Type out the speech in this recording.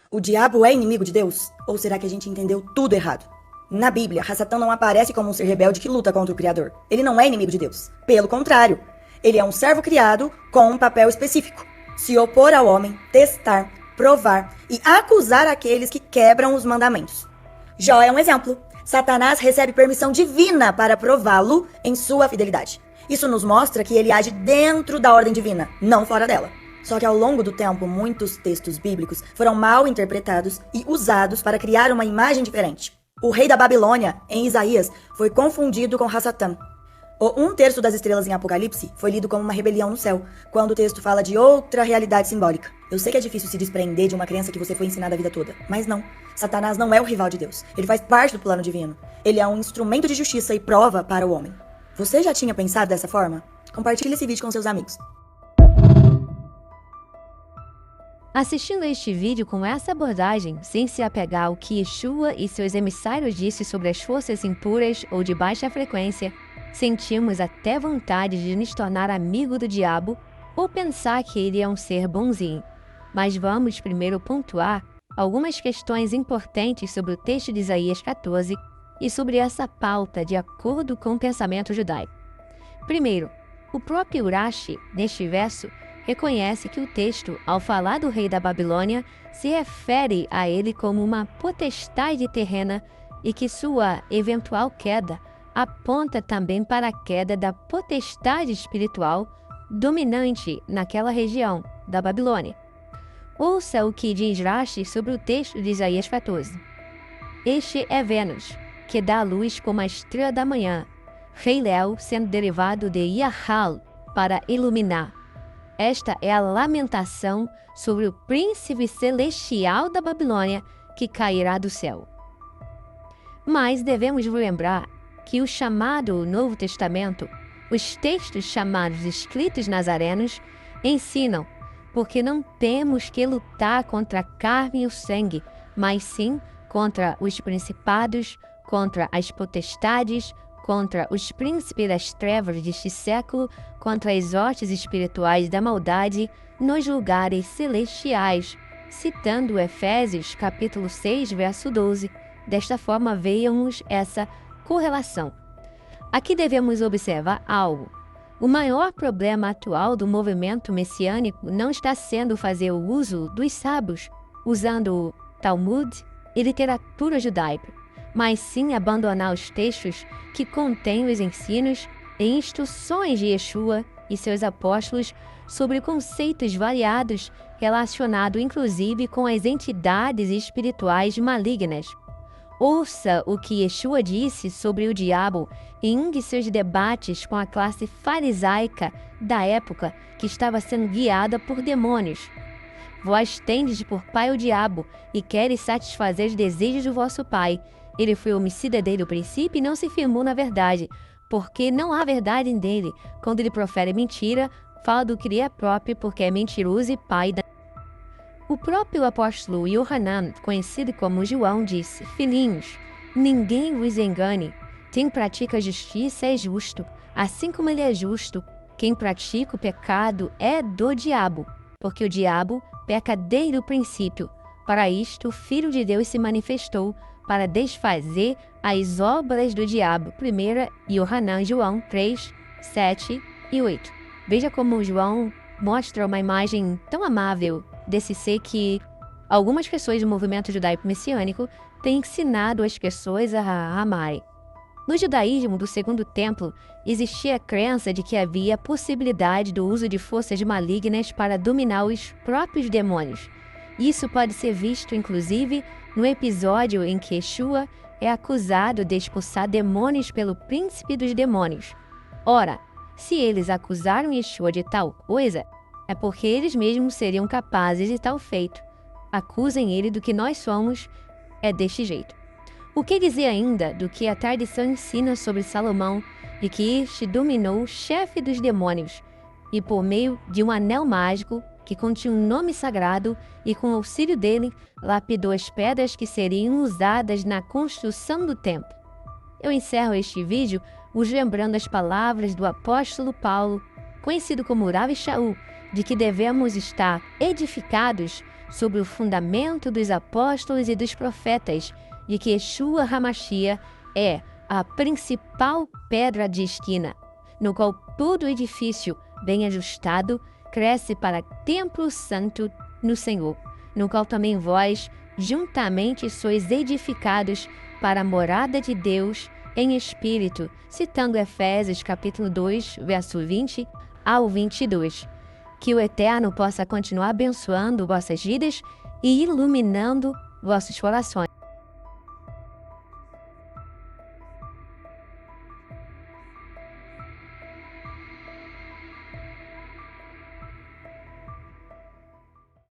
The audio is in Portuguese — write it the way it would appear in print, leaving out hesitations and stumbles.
O diabo é inimigo de Deus? Ou será que a gente entendeu tudo errado? Na Bíblia, Satã não aparece como um ser rebelde que luta contra o Criador. Ele não é inimigo de Deus. Pelo contrário, ele é um servo criado com um papel específico: se opor ao homem, testar, provar e acusar aqueles que quebram os mandamentos. Jó é um exemplo. Satanás recebe permissão divina para prová-lo em sua fidelidade. Isso nos mostra que ele age dentro da ordem divina, não fora dela. Só que ao longo do tempo, muitos textos bíblicos foram mal interpretados e usados para criar uma imagem diferente. O rei da Babilônia, em Isaías, foi confundido com Satã. O 1/3 das estrelas em Apocalipse foi lido como uma rebelião no céu, quando o texto fala de outra realidade simbólica. Eu sei que é difícil se desprender de uma crença que você foi ensinada a vida toda, mas não. Satanás não é o rival de Deus. Ele faz parte do plano divino. Ele é um instrumento de justiça e prova para o homem. Você já tinha pensado dessa forma? Compartilhe esse vídeo com seus amigos. Assistindo a este vídeo com essa abordagem, sem se apegar ao que Yeshua e seus emissários disse sobre as forças impuras ou de baixa frequência, sentimos até vontade de nos tornar amigo do diabo ou pensar que ele é um ser bonzinho. Mas vamos primeiro pontuar algumas questões importantes sobre o texto de Isaías 14 e sobre essa pauta de acordo com o pensamento judaico. Primeiro, o próprio Urashi, neste verso, reconhece que o texto, ao falar do rei da Babilônia, se refere a ele como uma potestade terrena e que sua eventual queda aponta também para a queda da potestade espiritual dominante naquela região da Babilônia. Ouça o que diz Rashi sobre o texto de Isaías 14. Este é Vênus, que dá a luz como a estrela da manhã, Rei Léo sendo derivado de Yahal para iluminar. Esta é a lamentação sobre o príncipe celestial da Babilônia que cairá do céu. Mas devemos lembrar que o chamado Novo Testamento, os textos chamados escritos nazarenos, ensinam porque não temos que lutar contra a carne e o sangue, mas sim contra os principados, contra as potestades, contra os príncipes das trevas deste século, contra as hostes espirituais da maldade nos lugares celestiais, citando Efésios capítulo 6, verso 12. Desta forma, vemos essa correlação. Aqui devemos observar algo. O maior problema atual do movimento messiânico não está sendo fazer o uso dos sábios, usando o Talmud e literatura judaica, mas sim abandonar os textos que contêm os ensinos e instruções de Yeshua e seus apóstolos sobre conceitos variados relacionados inclusive com as entidades espirituais malignas. Ouça o que Yeshua disse sobre o diabo em um de seus debates com a classe farisaica da época que estava sendo guiada por demônios. Vós tendes por pai o diabo e queres satisfazer os desejos do vosso pai. Ele foi homicida desde o princípio e não se firmou na verdade, porque não há verdade nele. Quando ele profere mentira, fala do que lhe é próprio, porque é mentiroso e pai da... O próprio apóstolo Yohanan, conhecido como João, disse: Filhinhos, ninguém vos engane. Quem pratica a justiça é justo, assim como ele é justo. Quem pratica o pecado é do diabo, porque o diabo peca desde o princípio. Para isto, o Filho de Deus se manifestou, para desfazer as obras do diabo. 1 Yohanan, João 3, 7 e 8. Veja como João mostra uma imagem tão amável desse ser que algumas pessoas do movimento judaico-messiânico têm ensinado as pessoas a amarem. No judaísmo do Segundo Templo, existia a crença de que havia possibilidade do uso de forças malignas para dominar os próprios demônios. Isso pode ser visto, inclusive, no episódio em que Yeshua é acusado de expulsar demônios pelo príncipe dos demônios. Ora, se eles acusaram Yeshua de tal coisa, é porque eles mesmos seriam capazes de tal feito. Acusem ele do que nós somos, é deste jeito. O que dizer ainda do que a tradição ensina sobre Salomão, de que este dominou o chefe dos demônios, e por meio de um anel mágico, que continha um nome sagrado, e com o auxílio dele, lapidou as pedras que seriam usadas na construção do templo. Eu encerro este vídeo os lembrando as palavras do apóstolo Paulo, conhecido como Rav Shaul, de que devemos estar edificados sobre o fundamento dos apóstolos e dos profetas, de que Yeshua HaMashiach é a principal pedra de esquina, no qual todo edifício bem ajustado cresce para templo santo no Senhor, no qual também vós juntamente sois edificados para a morada de Deus em espírito, citando Efésios capítulo 2, verso 20 ao 22. Que o Eterno possa continuar abençoando vossas vidas e iluminando vossos corações.